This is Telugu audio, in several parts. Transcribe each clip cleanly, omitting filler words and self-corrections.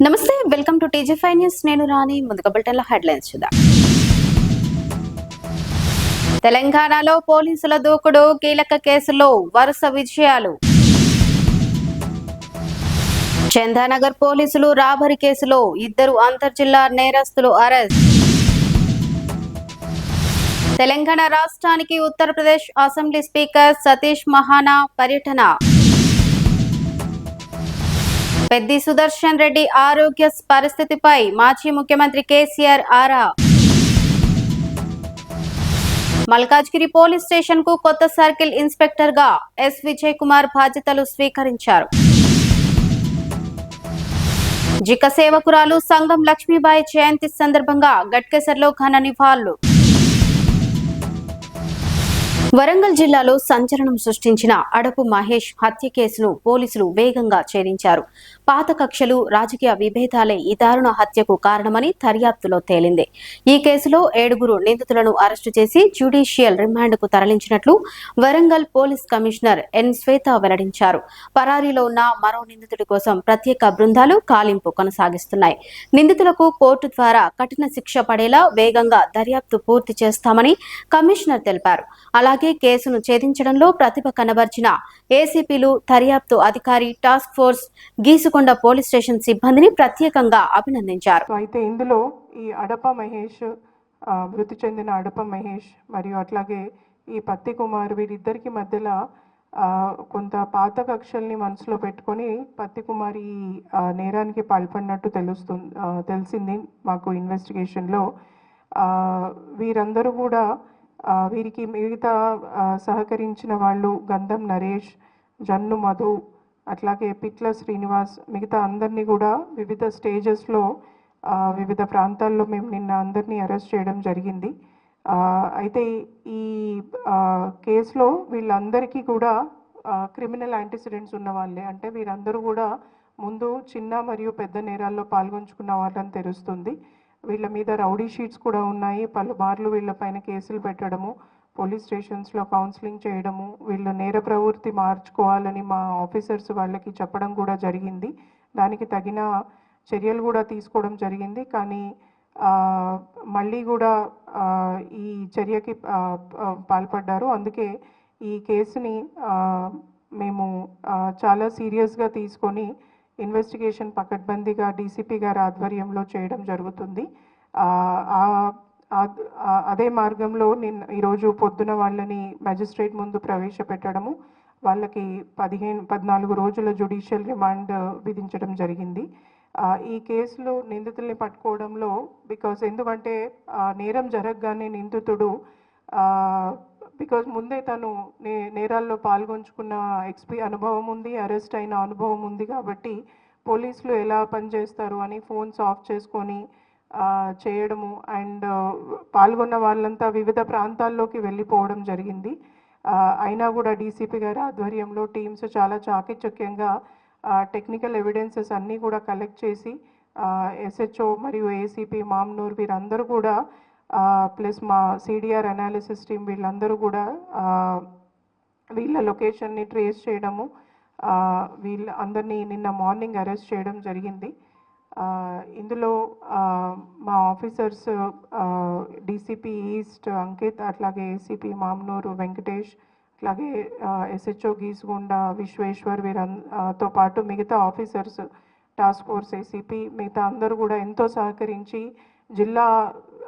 నమస్తే, వెల్కమ్ టు టీజీ5 న్యూస్. నేను రాణి. ముందుగా బులెటిన్ల హెడ్లైన్స్ చూద్దాం. తెలంగాణలో పోలీసుల దూకుడు, కీలక కేసులో వరుస విజయాలు. చందానగర్ పోలీసులు రాబరీ కేసులో 2 అంతర్జిల్లా నేరస్తులు అరెస్ట్. తెలంగాణ రాష్ట్రానికి ఉత్తరప్రదేశ్ అసెంబ్లీ స్పీకర్ సతీష్ మహానా పర్యటన. పెద్ది సుదర్శన్ రెడ్డి ఆరోగ్య పరిస్థితిపై మాజీ ముఖ్యమంత్రి కేసీఆర్ ఆరా. మల్కాజ్గిరి పోలీస్ స్టేషన్ కు కొత్త సర్కిల్ ఇన్స్పెక్టర్ గా ఎస్ విజయ్ కుమార్ బాధ్యతలు స్వీకరించారు. జిక సేవకురాలు సంగం లక్ష్మీబాయి జయంతి సందర్భంగా గట్కేసర్లో ఘన నివాళులు. వరంగల్ జిల్లాలో సంచలనం సృష్టించిన అడపు మహేష్ హత్య కేసును పోలీసులు వేగంగా ఛేదించారు. పాత కక్షలు, రాజకీయ విభేదాలే ఈ దారుణ హత్యకు కారణమని దర్యాప్తులో తేలింది. ఈ కేసులో 7 నిందితులను అరెస్టు చేసి జ్యుడిషియల్ రిమాండ్ కు తరలించినట్లు వరంగల్ పోలీస్ కమిషనర్ ఎన్ శ్వేత వెల్లడించారు. పరారీలో ఉన్న మరో నిందితుడి కోసం ప్రత్యేక బృందాలు కాలింపు కొనసాగిస్తున్నాయి. నిందితులకు కోర్టు ద్వారా కఠిన శిక్ష పడేలా వేగంగా దర్యాప్తు పూర్తి చేస్తామని కమిషనర్ తెలిపారు. అలాగే కేసును ఛేదించడంలో ప్రతిభ కనబర్చిన ఏసీపీలు, దర్యాప్తు అధికారి, task force, Geesukonda police station సిబ్బందిని ప్రత్యేకంగా అభినందించారు. అయితే ఇందులో ఈ అడప మహేష్, మృతి చెందిన అడప మహేష్ మరియు అట్లాగే ఈ పత్తి కుమార్, వీరిద్దరికి మధ్యలో కొంత పాత కక్షల్ని మనసులో పెట్టుకొని పత్తి కుమార్ ఈ నేరానికి పాల్పడినట్టు తెలిసింది మాకు ఇన్వెస్టిగేషన్లో. వీరందరూ కూడా వీరికి మిగతా సహకరించిన వాళ్ళు గంధం నరేష్, జన్ను మధు, అట్లాగే పిట్ల శ్రీనివాస్, మిగతా అందరినీ కూడా వివిధ స్టేజెస్లో వివిధ ప్రాంతాల్లో మేము నిన్న అందరినీ అరెస్ట్ చేయడం జరిగింది. అయితే ఈ కేసులో వీళ్ళందరికీ కూడా క్రిమినల్ యాంటిసిడెంట్స్ ఉన్న వాళ్ళే. అంటే వీరందరూ కూడా ముందు చిన్న మరియు పెద్ద నేరాల్లో పాల్గొంచుకున్న వాళ్ళని తెలుస్తుంది. వీళ్ళ మీద రౌడీ షీట్స్ కూడా ఉన్నాయి. పలుమార్లు వీళ్ళపైన కేసులు పెట్టడము, పోలీస్ స్టేషన్స్లో కౌన్సిలింగ్ చేయడము, వీళ్ళ నేర ప్రవృత్తి మార్చుకోవాలని మా ఆఫీసర్స్ వాళ్ళకి చెప్పడం కూడా జరిగింది. దానికి తగిన చర్యలు కూడా తీసుకోవడం జరిగింది. కానీ మళ్ళీ కూడా ఈ చర్యకి పాల్పడ్డారు. అందుకే ఈ కేసుని మేము చాలా సీరియస్గా తీసుకొని ఇన్వెస్టిగేషన్ పకడ్బందీగా డీసీపీ గారి ఆధ్వర్యంలో చేయడం జరుగుతుంది. అదే మార్గంలో ఈరోజు పొద్దున వాళ్ళని మ్యాజిస్ట్రేట్ ముందు ప్రవేశపెట్టడము, వాళ్ళకి 14 రోజుల జ్యుడిషియల్ రిమాండ్ విధించడం జరిగింది. ఈ కేసులో నిందితుల్ని పట్టుకోవడంలో ఎందుకంటే నేరం జరగగానే నిందితుడు ముందే తను నేరాల్లో పాల్గొంచుకున్న అనుభవం ఉంది, అరెస్ట్ అయిన అనుభవం ఉంది. కాబట్టి పోలీసులు ఎలా పనిచేస్తారు అని ఫోన్స్ ఆఫ్ చేసుకొని చేయడము అండ్ పాల్గొన్న వాళ్ళంతా వివిధ ప్రాంతాల్లోకి వెళ్ళిపోవడం జరిగింది. అయినా కూడా డీసీపీ గారి ఆధ్వర్యంలో టీమ్స్ చాలా చాకచక్యంగా టెక్నికల్ ఎవిడెన్సెస్ అన్నీ కూడా కలెక్ట్ చేసి ఎస్హెచ్ఓ మరియు ఏసీపీ మామ్నూర్ వీరందరూ కూడా ప్లస్ మా సిడిఆర్ అనాలిసిస్ టీం వీళ్ళందరూ కూడా వీళ్ళ లొకేషన్ని ట్రేస్ చేయడము, వీళ్ళ అందరినీ నిన్న మార్నింగ్ అరెస్ట్ చేయడం జరిగింది. ఇందులో మా ఆఫీసర్స్ డీసీపీ ఈస్ట్ అంకిత్, అట్లాగే ఏసీపీ మామ్నూరు వెంకటేష్, అట్లాగే ఎస్హెచ్ఓ గీసుగొండ విశ్వేశ్వర్ వీరంతో పాటు మిగతా ఆఫీసర్స్, టాస్క్ ఫోర్స్, ఏసీపీ మిగతా అందరూ కూడా ఎంతో సహకరించి జిల్లా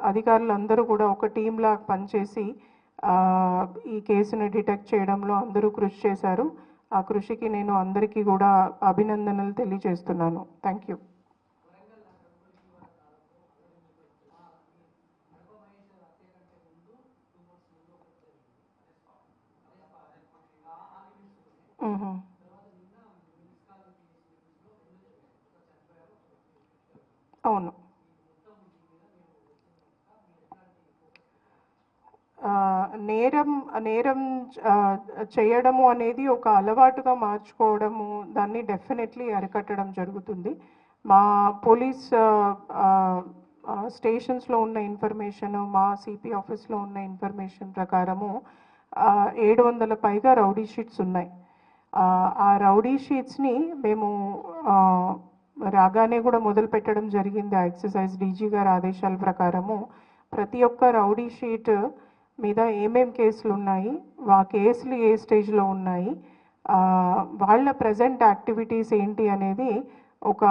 అధికారులందరూ కూడా ఒక టీంలా పనిచేసి ఈ కేసును డిటెక్ట్ చేయడంలో అందరూ కృషి చేశారు. ఆ కృషికి నేను అందరికీ కూడా అభినందనలు తెలియజేస్తున్నాను. Thank you. అవును, నేరం చేయడము అనేది ఒక అలవాటుగా మార్చుకోవడము, దాన్ని డెఫినెట్లీ అరికట్టడం జరుగుతుంది. మా పోలీస్ స్టేషన్స్లో ఉన్న ఇన్ఫర్మేషన్, మా సిపి ఆఫీస్లో ఉన్న ఇన్ఫర్మేషన్ ప్రకారము 700 పైగా రౌడీ షీట్స్ ఉన్నాయి. ఆ రౌడీ షీట్స్ని మేము రాగానే కూడా మొదలు పెట్టడం జరిగింది. ఆ ఎక్సర్సైజ్ డీజీ గారి ఆదేశాల ప్రకారము ప్రతి ఒక్క రౌడీ షీట్ మీద ఏమేం కేసులు ఉన్నాయి, ఆ కేసులు ఏ స్టేజ్లో ఉన్నాయి, వాళ్ళ ప్రజెంట్ యాక్టివిటీస్ ఏంటి అనేది ఒక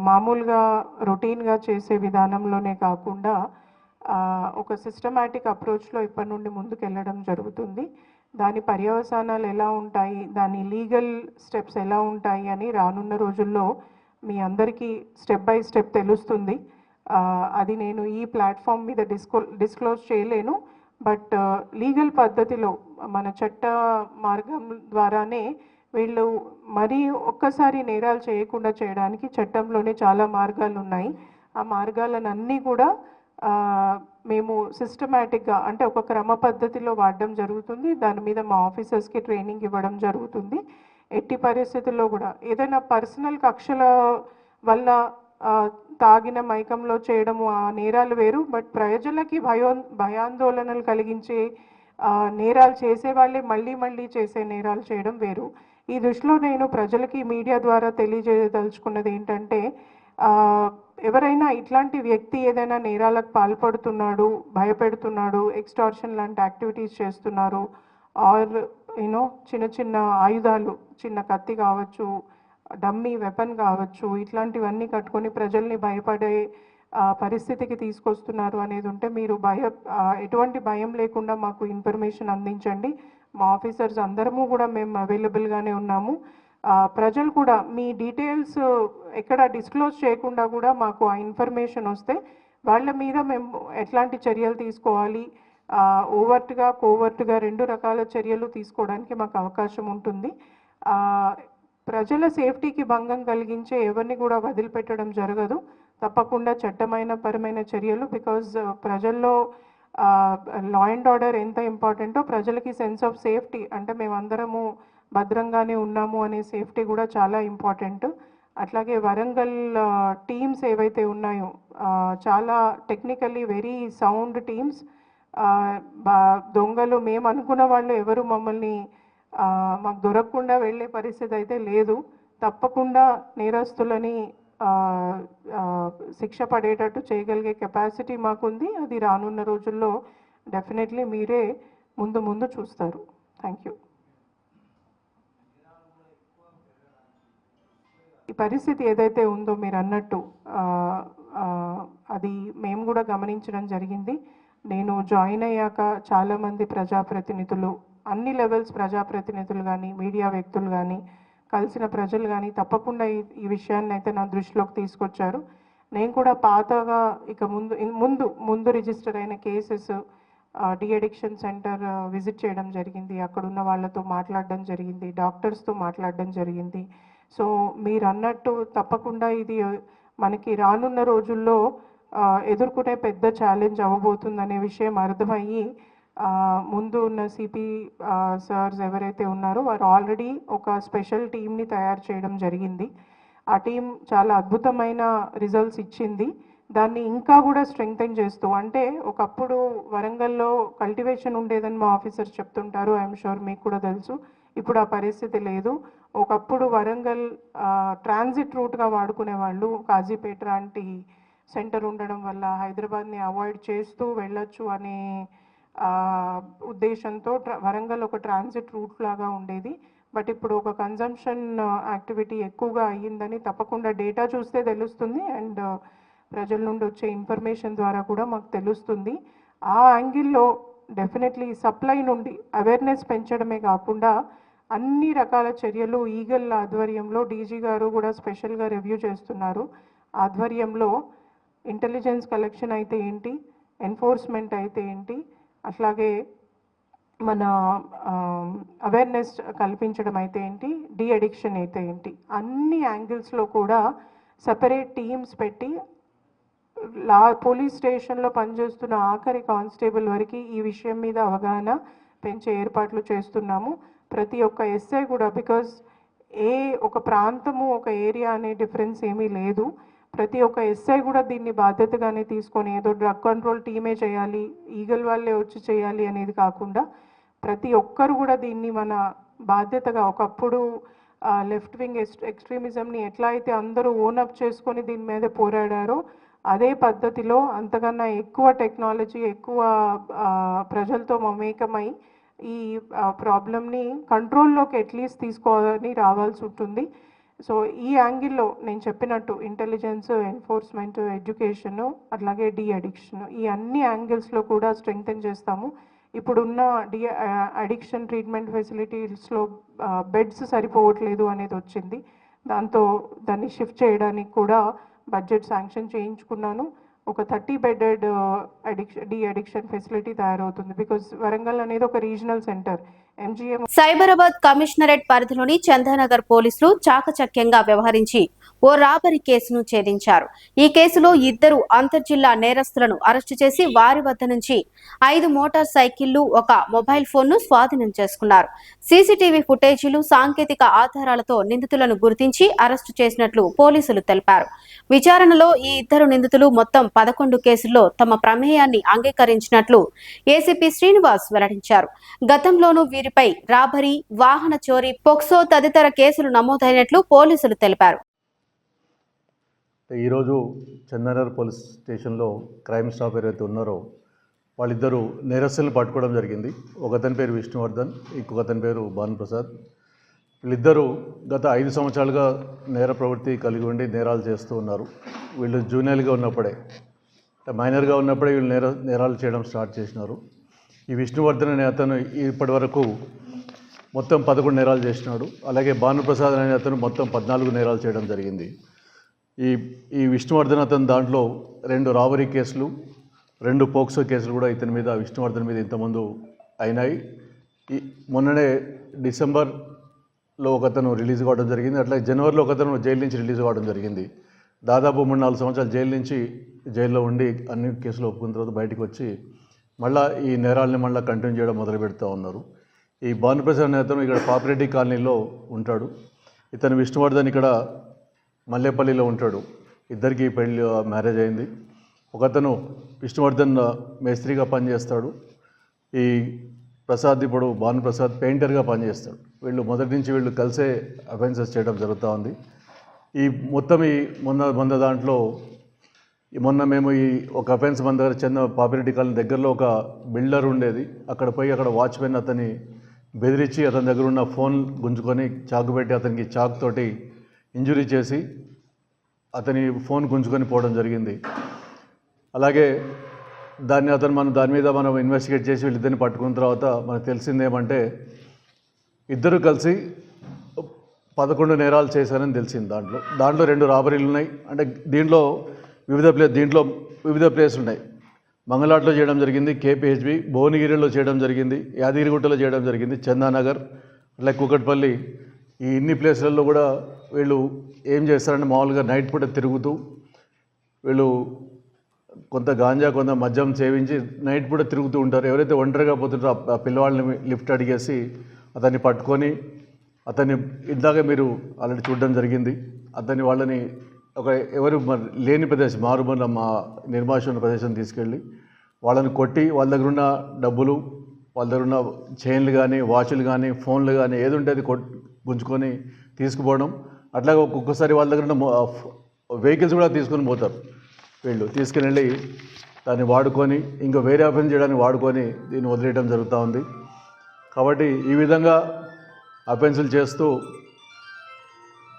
మామూలుగా రొటీన్గా చేసే విధానంలోనే కాకుండా ఒక సిస్టమాటిక్ అప్రోచ్లో ఇప్పటి నుండి ముందుకు వెళ్ళడం జరుగుతుంది. దాని పర్యవసానాలు ఎలా ఉంటాయి, దాని లీగల్ స్టెప్స్ ఎలా ఉంటాయి అని రానున్న రోజుల్లో మీ అందరికీ స్టెప్ బై స్టెప్ తెలుస్తుంది. అది నేను ఈ ప్లాట్ఫామ్ మీద డిస్క్లోజ్ చేయలేను. బట్ లీగల్ పద్ధతిలో మన చట్ట మార్గం ద్వారానే వీళ్ళు మరీ ఒక్కసారి నేరాలు చేయకుండా చేయడానికి చట్టంలోనే చాలా మార్గాలు ఉన్నాయి. ఆ మార్గాలన్నీ కూడా మేము సిస్టమేటిక్గా అంటే ఒక క్రమ పద్ధతిలో వాడడం జరుగుతుంది. దాని మీద మా ఆఫీసర్స్కి ట్రైనింగ్ ఇవ్వడం జరుగుతుంది. ఎట్టి పరిస్థితుల్లో కూడా ఏదైనా పర్సనల్ కక్షల వల్ల తాగిన మైకంలో చేయడము ఆ నేరాలు వేరు. బట్ ప్రజలకి భయాందోళనలు కలిగించే నేరాలు చేసే వాళ్ళే మళ్ళీ మళ్ళీ చేసే నేరాలు చేయడం వేరు. ఈ దృష్టిలో నేను ప్రజలకి మీడియా ద్వారా తెలియజేయదలుచుకున్నది ఏంటంటే, ఎవరైనా ఇట్లాంటి వ్యక్తి ఏదైనా నేరాలకు పాల్పడుతున్నాడు, భయపెడుతున్నాడు, ఎక్స్టార్షన్ లాంటి యాక్టివిటీస్ చేస్తున్నారు, ఆర్ చిన్న చిన్న ఆయుధాలు, చిన్న కత్తి కావచ్చు, డమ్మీ వెపన్ కావచ్చు, ఇట్లాంటివన్నీ కట్టుకొని ప్రజల్ని భయపడే పరిస్థితికి తీసుకొస్తున్నారు అనేది ఉంటే మీరు ఎటువంటి భయం లేకుండా మాకు ఇన్ఫర్మేషన్ అందించండి. మా ఆఫీసర్స్ అందరము కూడా మేము అవైలబుల్గానే ఉన్నాము. ప్రజలు కూడా మీ డీటెయిల్స్ ఎక్కడ డిస్క్లోజ్ చేయకుండా కూడా మాకు ఆ ఇన్ఫర్మేషన్ వస్తే వాళ్ళ మీద మేము ఎట్లాంటి చర్యలు తీసుకోవాలి, ఓవర్ట్గా కోవర్ట్గా రెండు రకాల చర్యలు తీసుకోవడానికి మాకు అవకాశం ఉంటుంది. ప్రజల సేఫ్టీకి భంగం కలిగించే ఎవరిని కూడా వదిలిపెట్టడం జరగదు. తప్పకుండా చట్టమైన పరమైన చర్యలు, బికాజ్ ప్రజల్లో లా అండ్ ఆర్డర్ ఎంత ఇంపార్టెంటో ప్రజలకి సెన్స్ ఆఫ్ సేఫ్టీ అంటే మేమందరము భద్రంగానే ఉన్నాము అనే సేఫ్టీ కూడా చాలా ఇంపార్టెంట్. అట్లాగే వరంగల్ టీమ్స్ ఏవైతే ఉన్నాయో చాలా టెక్నికల్లీ వెరీ సౌండ్ టీమ్స్. దొంగలు మేము అనుకున్న వాళ్ళు ఎవరు మమ్మల్ని మాకు దొరకకుండా వెళ్ళే పరిస్థితి అయితే లేదు. తప్పకుండా నేరస్తులని శిక్ష పడేటట్టు చేయగలిగే కెపాసిటీ మాకుంది. అది రానున్న రోజుల్లో డెఫినెట్లీ మీరే ముందు చూస్తారు. Thank you. ఈ పరిస్థితి ఏదైతే ఉందో మీరు అన్నట్టు అది మేము కూడా గమనించడం జరిగింది. నేను జాయిన్ అయ్యాక చాలామంది ప్రజాప్రతినిధులు, అన్ని లెవెల్స్ ప్రజాప్రతినిధులు కానీ, మీడియా వ్యక్తులు కానీ, కలిసిన ప్రజలు కానీ తప్పకుండా ఈ విషయాన్ని అయితే నా దృష్టిలోకి తీసుకొచ్చారు. నేను కూడా పాతగా ఇక ముందు రిజిస్టర్ అయిన cases de addiction centre visit చేయడం జరిగింది. అక్కడున్న వాళ్ళతో మాట్లాడడం జరిగింది, డాక్టర్స్తో మాట్లాడడం జరిగింది. సో మీరు అన్నట్టు తప్పకుండా ఇది మనకి రానున్న రోజుల్లో ఎదుర్కొనే పెద్ద ఛాలెంజ్ అవ్వబోతుందనే విషయం అర్థమయ్యి ముందు ఉన్న సిపి సార్స్ ఎవరైతే ఉన్నారో వారు ఆల్రెడీ ఒక స్పెషల్ టీమ్ని తయారు చేయడం జరిగింది. ఆ టీం చాలా అద్భుతమైన రిజల్ట్స్ ఇచ్చింది. దాన్ని ఇంకా కూడా స్ట్రెంగ్తెన్ చేస్తూ, అంటే ఒకప్పుడు వరంగల్లో కల్టివేషన్ ఉండేదని మా ఆఫీసర్స్ చెప్తుంటారు, ఐఎమ్ షూర్ మీకు కూడా తెలుసు. ఇప్పుడు ఆ పరిస్థితి లేదు. ఒకప్పుడు వరంగల్ ట్రాన్సిట్ రూట్గా వాడుకునే వాళ్ళు, కాజీపేట లాంటి సెంటర్ ఉండడం వల్ల హైదరాబాద్ని అవాయిడ్ చేస్తూ వెళ్ళొచ్చు అనే ఉద్దేశంతో వరంగల్ ఒక ట్రాన్సిట్ రూట్ లాగా ఉండేది. బట్ ఇప్పుడు ఒక కన్జంప్షన్ యాక్టివిటీ ఎక్కువగా అయ్యిందని తప్పకుండా డేటా చూస్తే తెలుస్తుంది, అండ్ ప్రజల నుండి వచ్చే ఇన్ఫర్మేషన్ ద్వారా కూడా మాకు తెలుస్తుంది. ఆ యాంగిల్లో డెఫినెట్లీ సప్లై నుండి అవేర్నెస్ పెంచడమే కాకుండా అన్ని రకాల చర్యలు ఈగల్ ఆధ్వర్యంలో డీజీ గారు కూడా స్పెషల్గా రివ్యూ చేస్తున్నారు. ఆధ్వర్యంలో ఇంటెలిజెన్స్ కలెక్షన్ అయితే ఏంటి, ఎన్ఫోర్స్మెంట్ అయితే ఏంటి, అట్లాగే మన అవేర్నెస్ కల్పించడం అయితే ఏంటి, డి అడిక్షన్ అయితే ఏంటి, అన్ని యాంగిల్స్లో కూడా సపరేట్ టీమ్స్ పెట్టి పోలీస్ స్టేషన్లో పనిచేస్తున్న ఆఖరి కానిస్టేబుల్ వరకు ఈ విషయం మీద అవగాహన పెంచే ఏర్పాట్లు చేస్తున్నాము. ప్రతి ఒక్క ఎస్ఐ కూడా, బికాజ్ ఒక ప్రాంతము ఒక ఏరియా అనే డిఫరెన్స్ ఏమీ లేదు. ప్రతి ఒక్క ఎస్ఐ కూడా దీన్ని బాధ్యతగానే తీసుకొని ఏదో డ్రగ్ కంట్రోల్ టీమే చేయాలి, ఈగల్ వాళ్ళే వచ్చి చేయాలి అనేది కాకుండా ప్రతి ఒక్కరు కూడా దీన్ని మన బాధ్యతగా, ఒకప్పుడు లెఫ్ట్ వింగ్ ఎక్స్ట్రీమిజంని ఎట్లా అయితే అందరూ ఓనప్ చేసుకొని దీని మీద పోరాడారో అదే పద్ధతిలో అంతకన్నా ఎక్కువ టెక్నాలజీ, ఎక్కువ ప్రజలతో మమేకమై ఈ ప్రాబ్లమ్ని కంట్రోల్లోకి అట్లీస్ట్ తీసుకొని రావాల్సి ఉంటుంది. సో ఈ యాంగిల్లో నేను చెప్పినట్టు ఇంటెలిజెన్స్, ఎన్ఫోర్స్మెంట్, ఎడ్యుకేషను, అట్లాగే అడిక్షన్, ఈ అన్ని యాంగిల్స్లో కూడా స్ట్రెంగ్తెన్ చేస్తాము. ఇప్పుడున్న అడిక్షన్ ట్రీట్మెంట్ ఫెసిలిటీస్లో బెడ్స్ సరిపోవట్లేదు అనేది వచ్చింది. దాన్ని షిఫ్ట్ చేయడానికి కూడా బడ్జెట్ శాంక్షన్ చేయించుకున్నాను. ఒక 30 బెడెడ్ అడిక్షన్ ఫెసిలిటీ తయారవుతుంది. బికాజ్ వరంగల్ అనేది ఒక regional centre. MGM Cyberabad commissionerate పరిధిలోని చందానగర్ పోలీసులు చాకచక్యంగా వ్యవహరించి ఓ రాబరీ కేసును ఛేదించారు. ఈ కేసులో 2 అంతర్జిల్లా నేరస్తులను అరెస్టు చేసి వారి వద్ద నుంచి 5 మోటార్ సైకిళ్లు, ఒక మొబైల్ ఫోన్ ను స్వాధీనం చేసుకున్నారు. సీసీటీవీ ఫుటేజీలు, సాంకేతిక ఆధారాలతో నిందితులను గుర్తించి అరెస్టు చేసినట్లు పోలీసులు తెలిపారు. విచారణలో ఈ 2 నిందితులు మొత్తం 11 కేసుల్లో తమ ప్రమేయాన్ని అంగీకరించినట్లు ఏసీపీ శ్రీనివాస్ వెల్లడించారు. గతంలోనూ వీరిపై రాబరీ, వాహన చోరీ, పోక్సో తదితర కేసులు నమోదైనట్లు పోలీసులు తెలిపారు. ఈరోజు చందానగర్ పోలీస్ స్టేషన్లో క్రైమ్ స్టాఫ్ ఎవరైతే ఉన్నారో వాళ్ళిద్దరూ నేరస్తులను పట్టుకోవడం జరిగింది. ఒకతని పేరు విష్ణువర్ధన్, ఇంకొకతని పేరు భానుప్రసాద్. వీళ్ళిద్దరూ గత 5 సంవత్సరాలుగా నేర ప్రవృత్తి కలిగి ఉండి నేరాలు చేస్తూ ఉన్నారు. వీళ్ళు జూనియర్గా ఉన్నప్పుడే, మైనర్గా ఉన్నప్పుడే వీళ్ళు నేరాలు చేయడం స్టార్ట్ చేసినారు. ఈ విష్ణువర్ధన్ అనే అతను ఇప్పటి వరకు మొత్తం 11 నేరాలు చేసినాడు. అలాగే భానుప్రసాద్ అనే అతను మొత్తం 14 నేరాలు చేయడం జరిగింది. ఈ విష్ణువర్ధన్ అతను దాంట్లో 2 రాబరీ కేసులు, 2 పోక్సో కేసులు కూడా ఇతని మీద, విష్ణువర్ధన్ మీద ఇంతకుముందు అయినాయి. మొన్ననే డిసెంబర్లో ఒకతను రిలీజ్ కావడం జరిగింది. అట్లా జనవరిలో ఒకతను జైలు నుంచి రిలీజ్ కావడం జరిగింది. దాదాపు 3-4 సంవత్సరాలు జైల్లో ఉండి అన్ని కేసులు ఒప్పుకున్న తర్వాత బయటకు వచ్చి మళ్ళీ ఈ నేరాలని మళ్ళీ కంటిన్యూ చేయడం మొదలు పెడుతూ ఉన్నారు. ఈ భానుప్రసాద్ అనే అతను ఇక్కడ పాపిరెడ్డి కాలనీలో ఉంటాడు. ఇతను విష్ణువర్ధన్ ఇక్కడ మల్లేపల్లిలో ఉంటాడు. ఇద్దరికి మ్యారేజ్ అయింది. ఒకతను విష్ణువర్ధన్ మేస్త్రిగా పనిచేస్తాడు. ఈ ప్రసాద్ ఇప్పుడు భానుప్రసాద్ పెయింటర్గా పనిచేస్తాడు. వీళ్ళు మొదటి నుంచి వీళ్ళు కలిసే అఫెన్సెస్ చేయడం జరుగుతూ ఉంది. ఈ మొత్తం మొన్న దాంట్లో మొన్న మేము ఒక అఫెన్స్ మన దగ్గర పాపిరెడ్డి కాలనీ దగ్గరలో ఒక బిల్డర్ ఉండేది. అక్కడ పోయి అక్కడ వాచ్మెన్ అతన్ని బెదిరించి అతని దగ్గర ఉన్న ఫోన్ గుంజుకొని చాకు పెట్టి అతనికి చాకు తోటి ఇంజురీ చేసి అతని ఫోన్ గుంజుకొని పోవడం జరిగింది. అలాగే దాని మీద మనం ఇన్వెస్టిగేట్ చేసి వీళ్ళిద్దరిని పట్టుకున్న తర్వాత మనకు తెలిసింది ఏమంటే ఇద్దరు కలిసి 11 నేరాలు చేశారని తెలిసింది. దాంట్లో 2 రాబరీలు ఉన్నాయి. అంటే దీంట్లో వివిధ ప్లేసులు ఉన్నాయి. మంగళాట్లో చేయడం జరిగింది, కేపీహెచ్బి, భువనగిరిలో చేయడం జరిగింది, యాదగిరిగుట్టలో చేయడం జరిగింది, చందానగర్, అట్లా కూకట్పల్లి. ఈ ఇన్ని ప్లేసులలో కూడా వీళ్ళు ఏం చేస్తారంటే మామూలుగా నైట్ పూట తిరుగుతూ వీళ్ళు కొంత గాంజా, కొంత మద్యం సేవించి నైట్ పూట తిరుగుతూ ఉంటారు. ఎవరైతే ఒంటరిగా పోతుంటారో ఆ పిల్లవాళ్ళని లిఫ్ట్ అడిగేసి అతన్ని పట్టుకొని అతన్ని ఇందాక మీరు ఆల్రెడీ చూడడం జరిగింది. వాళ్ళని ఎవరు లేని ప్రదేశం, మారుమూల మా నిర్మానుష్య ప్రదేశం తీసుకెళ్ళి వాళ్ళని కొట్టి వాళ్ళ దగ్గర ఉన్న డబ్బులు, వాళ్ళ దగ్గర ఉన్న చైన్లు కానీ, వాచ్లు కానీ, ఫోన్లు కానీ ఏది ఉంటే అది గుంజుకొని తీసుకుపోవడం. అట్లాగే ఒక్కొక్కసారి వాళ్ళ దగ్గర ఉన్న వెహికల్స్ కూడా తీసుకొని పోతారు. వీళ్ళు తీసుకుని దాన్ని వాడుకొని ఇంకా వేరే అఫెన్స్ చేయడానికి వాడుకొని దీన్ని వదిలేయడం జరుగుతూ ఉంది. కాబట్టి ఈ విధంగా అఫెన్సులు చేస్తూ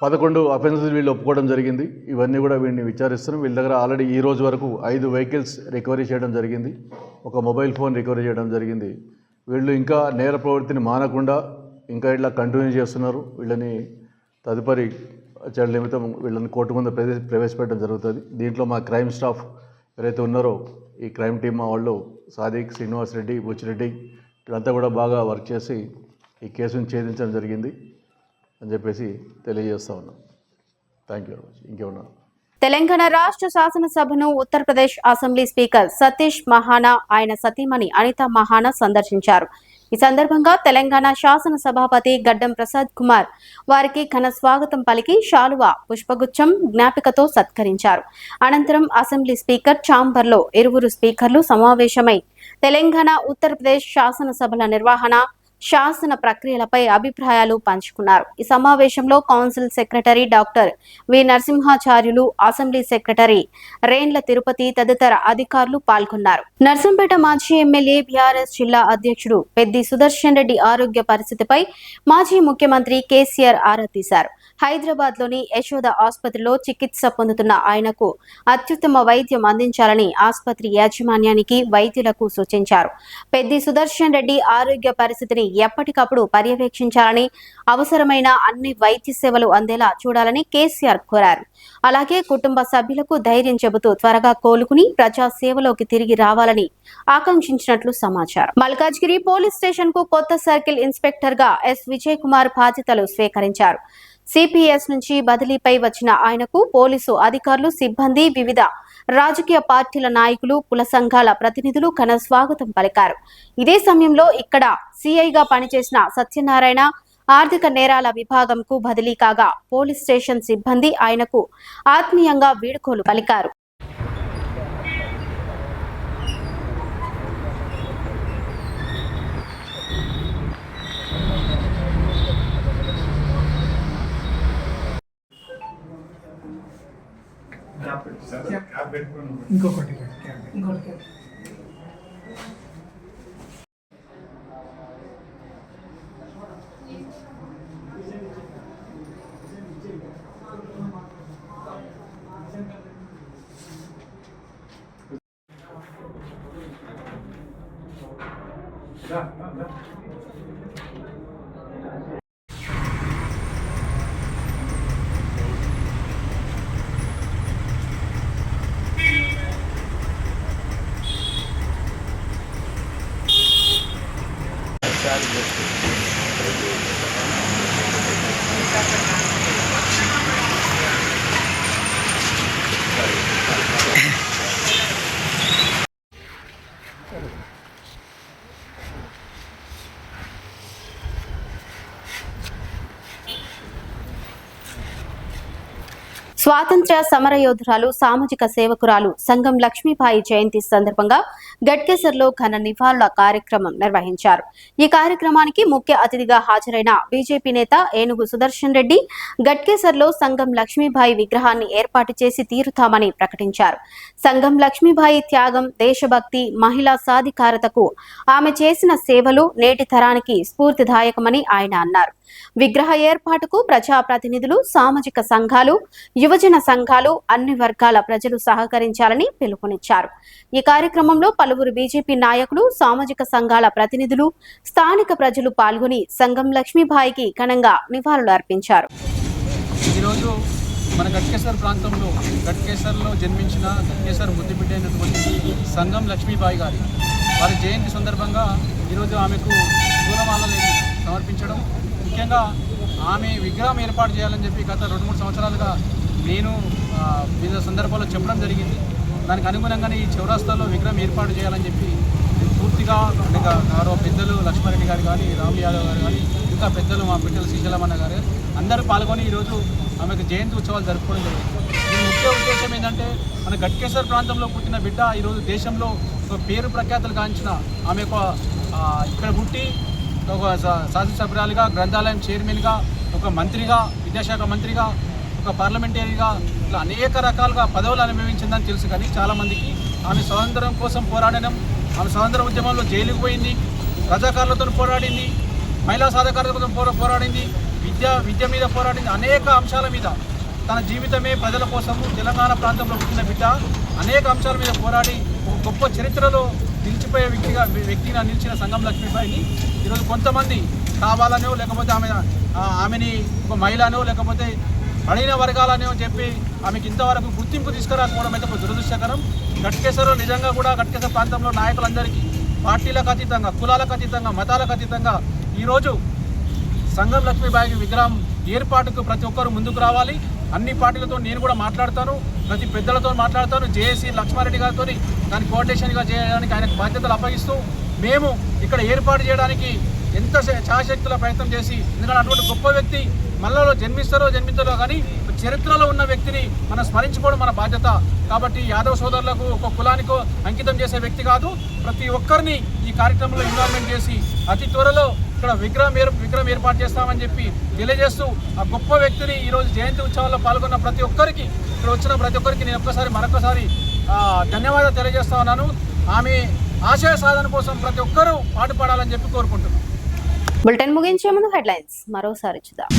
11 అఫెన్సెస్ వీళ్ళు ఒప్పుకోవడం జరిగింది. ఇవన్నీ కూడా వీడిని విచారిస్తున్నాం. వీళ్ళ దగ్గర ఆల్రెడీ ఈ రోజు వరకు 5 వెహికల్స్ రికవరీ చేయడం జరిగింది, ఒక మొబైల్ ఫోన్ రికవరీ చేయడం జరిగింది. వీళ్ళు ఇంకా నేర ప్రవృత్తిని మానకుండా ఇంకా ఇట్లా కంటిన్యూ చేస్తున్నారు. వీళ్ళని తదుపరి చర్యల నిమిత్తం వీళ్ళని కోర్టు ముందు ప్రవేశపెట్టడం జరుగుతుంది. దీంట్లో మా క్రైమ్ స్టాఫ్ ఎవరైతే ఉన్నారో ఈ క్రైమ్ టీమ్ మా వాళ్ళు సాదిక్, శ్రీనివాస్ రెడ్డి, బుచ్చిరెడ్డి వీళ్ళంతా కూడా బాగా వర్క్ చేసి ఈ కేసును ఛేదించడం జరిగింది అని చెప్పేసి తెలియజేస్తా ఉన్నాం. Thank you very much. ఇంకేమన్నా? తెలంగాణ రాష్ట్ర శాసనసభను ఉత్తరప్రదేశ్ అసెంబ్లీ స్పీకర్ సతీష్ మహానా, ఆయన సతీమణి అనితా మహానా సందర్శించారు. ఈ సందర్భంగా తెలంగాణ శాసన సభాపతి గడ్డం ప్రసాద్ కుమార్ వారికి ఘన స్వాగతం పలికి శాలువా, పుష్పగుచ్చం, జ్ఞాపికతో సత్కరించారు. అనంతరం అసెంబ్లీ స్పీకర్ ఛాంబర్లో 2 స్పీకర్లు సమావేశమై తెలంగాణ, ఉత్తరప్రదేశ్ శాసనసభల నిర్వహణ, శాసన ప్రక్రియలపై అభిప్రాయాలు పంచుకున్నారు. ఈ సమావేశంలో council secretary doctor V Narasimhacharyulu, assembly secretary Rendla Tirupati తదితర అధికారులు పాల్గొన్నారు. నర్సంపేట మాజీ ఎమ్మెల్యే బీఆర్ఎస్ జిల్లా అధ్యక్షుడు పెద్ది సుదర్శన్ రెడ్డి ఆరోగ్య పరిస్థితిపై మాజీ ముఖ్యమంత్రి కేసీఆర్ ఆరా తీశారు. హైదరాబాద్ లోని యశోద ఆసుపత్రిలో చికిత్స పొందుతున్న ఆయనకు అత్యుత్తమ వైద్యం అందించాలని ఆసుపత్రి యాజమాన్యానికి, వైద్యులకు సూచించారు. పెద్ది సుదర్శన్ రెడ్డి ఆరోగ్య పరిస్థితిని ఎప్పటికప్పుడు పర్యవేక్షించాలని, అవసరమైన అన్ని వైద్య సేవలు అందేలా చూడాలని కేసీఆర్ కోరారు. అలాగే కుటుంబ సభ్యులకు ధైర్యం చెబుతూ త్వరగా కోలుకుని ప్రజా సేవలోకి తిరిగి రావాలని ఆకాంక్షించినట్లు సమాచారం. మల్కాజ్గిరి పోలీస్ స్టేషన్ కు కొత్త సర్కిల్ ఇన్స్పెక్టర్ గా ఎస్ విజయ్ కుమార్ బాధ్యతలు స్వీకరించారు. సిపిఎస్ నుంచి బదిలీపై వచ్చిన ఆయనకు పోలీసు అధికారులు, సిబ్బంది, వివిధ రాజకీయ పార్టీల నాయకులు, కుల సంఘాల ప్రతినిధులు ఘన స్వాగతం పలికారు. ఇదే సమయంలో ఇక్కడ సిఐగా పనిచేసిన సత్యనారాయణ ఆర్థిక నేరాల విభాగంకు బదిలీ కాగా పోలీస్ స్టేషన్ సిబ్బంది ఆయనకు ఆత్మీయంగా వీడ్కోలు పలికారు. ఇంకొకటి స్వాతంత్ర్య సమరయోధురాలు, సామాజిక సేవకురాలు సంగం లక్ష్మీబాయి జయంతి సందర్భంగా గట్కేసర్లో ఘన నివాళుల కార్యక్రమం నిర్వహించారు. ఈ కార్యక్రమానికి ముఖ్య అతిథిగా హాజరైన బీజేపీ నేత ఏనుగు సుదర్శన్ రెడ్డి గట్కేసర్లో సంగం లక్ష్మీబాయి విగ్రహాన్ని ఏర్పాటు చేసి తీరుతామని ప్రకటించారు. సంగం లక్ష్మీబాయి త్యాగం, దేశభక్తి, మహిళా సాధికారతకు ఆమె చేసిన సేవలు నేటి తరానికి స్ఫూర్తిదాయకమని ఆయన అన్నారు. విగ్రహ ఏర్పాటుకు ప్రజాప్రతినిధులు, సామాజిక సంఘాలు, యువజన సంఘాలు, అన్ని వర్గాల ప్రజలు సహకరించాలని పిలుపునిచ్చారు. ఈ కార్యక్రమంలో పలువురు బీజేపీ నాయకులు, సామాజిక సంఘాల ప్రతినిధులు, స్థానిక ప్రజలు పాల్గొని సంగం లక్ష్మీబాయికి ఘనంగా నివాళులు అర్పించారు. ఈరోజు మన గట్కేసర్ ప్రాంతంలో గట్కేసర్లో జన్మించిన గట్కేసర్ ముద్దుబిడ్డ అయినటువంటి సంగం లక్ష్మీబాయి గారి వారి జయంతి సందర్భంగా ఈరోజు ఆమెకు పూలమాలలు సమర్పించడం, ముఖ్యంగా ఆమె విగ్రహం ఏర్పాటు చేయాలని చెప్పి గత 2-3 సంవత్సరాలుగా నేను వివిధ సందర్భాల్లో చెప్పడం జరిగింది. దానికి అనుగుణంగానే ఈ చౌరాస్తాలో విగ్రహం ఏర్పాటు చేయాలని చెప్పి పూర్తిగా గౌరవ పెద్దలు లక్ష్మారెడ్డి గారు కానీ, రామ్ యాదవ్ గారు కానీ, ఇంకా పెద్దలు మా బిడ్డలు శ్రీశైలమన్న గారు అందరూ పాల్గొని ఈరోజు ఆమెకు జయంతి ఉత్సవాలు జరుపుకోవడం జరిగింది. దీని ముఖ్య ఉద్దేశం ఏంటంటే మన గట్కేసర్ ప్రాంతంలో పుట్టిన బిడ్డ ఈరోజు దేశంలో ఒక పేరు ప్రఖ్యాతులు గాంచిన ఆమె ఇక్కడ పుట్టి ఒక శాసనసభ్యురాలుగా, గ్రంథాలయం చైర్మన్గా, ఒక మంత్రిగా, విద్యాశాఖ మంత్రిగా, ఒక పార్లమెంటరీగా ఇట్లా అనేక రకాలుగా పదవులు అనుభవించిందని తెలుసు. కానీ చాలామందికి ఆమె స్వాతంత్రం కోసం పోరాడడం, ఆమె స్వాతంత్ర ఉద్యమంలో జైలుకు పోయింది, రజాకారులతో పోరాడింది, మహిళా సాధికారతతో పోరాడింది, విద్య మీద పోరాడింది. అనేక అంశాల మీద తన జీవితమే ప్రజల కోసము తెలంగాణ ప్రాంతంలో పుట్టిన బిడ్డ అనేక అంశాల మీద పోరాడి ఒక గొప్ప చరిత్రలో నిలిచిపోయే వ్యక్తిగా నిలిచిన సంగం లక్ష్మీబాయిని ఈరోజు కొంతమంది కావాలనో, లేకపోతే ఆమెని ఒక మహిళనో, లేకపోతే అడిగిన వర్గాలనో చెప్పి ఆమెకి ఇంతవరకు గుర్తింపు తీసుకురాకపోవడం అయితే ఒక దురదృష్టకరం. గట్కేసర్లో నిజంగా కూడా గట్కేసర్ ప్రాంతంలో నాయకులందరికీ పార్టీలకు అతీతంగా, కులాలకు అతీతంగా, మతాలకు అతీతంగా ఈరోజు సంగం లక్ష్మీబాయి విగ్రహం ఏర్పాటుకు ప్రతి ఒక్కరు ముందుకు రావాలి. అన్ని పార్టీలతో నేను కూడా మాట్లాడతాను, ప్రతి పెద్దలతో మాట్లాడతాను. జేఏసీ లక్ష్మారెడ్డి గారితో దాన్ని కోఆర్డినేషన్గా చేయడానికి ఆయనకు బాధ్యతలు అప్పగిస్తూ మేము ఇక్కడ ఏర్పాటు చేయడానికి ఎంత శాశక్తుల ప్రయత్నం చేసి, ఎందుకంటే అటువంటి గొప్ప వ్యక్తి మనలో జన్మించరో కానీ చరిత్రలో ఉన్న వ్యక్తిని మనం స్మరించుకోవడం మన బాధ్యత. కాబట్టి యాదవ్ సోదరులకు ఒక కులానికో అంకితం చేసే వ్యక్తి కాదు, ప్రతి ఒక్కరిని ఈ కార్యక్రమంలో ఇన్వాల్వ్మెంట్ చేసి అతి త్వరలో ఇక్కడ విగ్రహం ఏర్పాటు చేస్తామని చెప్పి తెలియజేస్తూ ఆ గొప్ప వ్యక్తిని ఈరోజు జయంతి ఉత్సవాల్లో పాల్గొన్న ప్రతి ఒక్కరికి, ఇక్కడ వచ్చిన ప్రతి ఒక్కరికి నేను మరొకసారి ధన్యవాదాలు తెలియజేస్తా ఉన్నాను. ఆమె ఆశయ సాధన కోసం ప్రతి ఒక్కరూ పాటుపడాలని చెప్పి కోరుకుంటున్నాను. బులెటిన్ ముగించే ముందు హెడ్లైన్స్ మరోసారి చూద్దాం.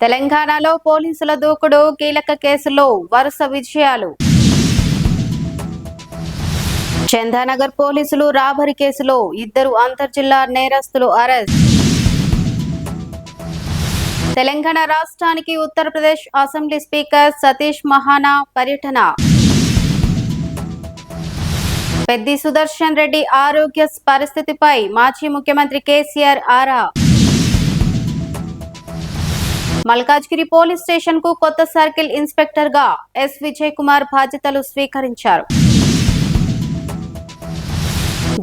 తెలంగాణలో పోలీసుల దూకుడు, కీలక కేసులో వరుస విజయాలు. చందానగర్ పోలీసులు రాబరీ కేసులో 2 అంతర్జిల్లా నేరస్తులు అరెస్ట్. తెలంగాణ రాష్ట్రానికి ఉత్తరప్రదేశ్ అసెంబ్లీ స్పీకర్ సతీష్ మహానా పర్యటన. పెద్ది సుదర్శన్ రెడ్డి ఆరోగ్య పరిస్థితిపై మాజీ ముఖ్యమంత్రి కేసీఆర్ ఆరా. మల్కాజ్గిరి పోలీస్ స్టేషన్ కు కొత్త సర్కిల్ ఇన్స్పెక్టర్ గా ఎస్ విజయ్ కుమార్ బాధ్యతలు స్వీకరించారు.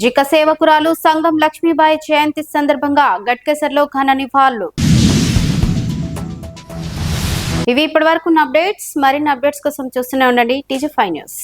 జిక సేవకురాలు సంగం లక్ష్మీబాయి జయంతి సందర్భంగా గట్కేసర్లో ఘన నివాళులు. ఇవి ఇప్పటివరకు అప్డేట్స్. మరిన్ని అప్డేట్స్ కోసం చూస్తూనే ఉండండి TG5 న్యూస్.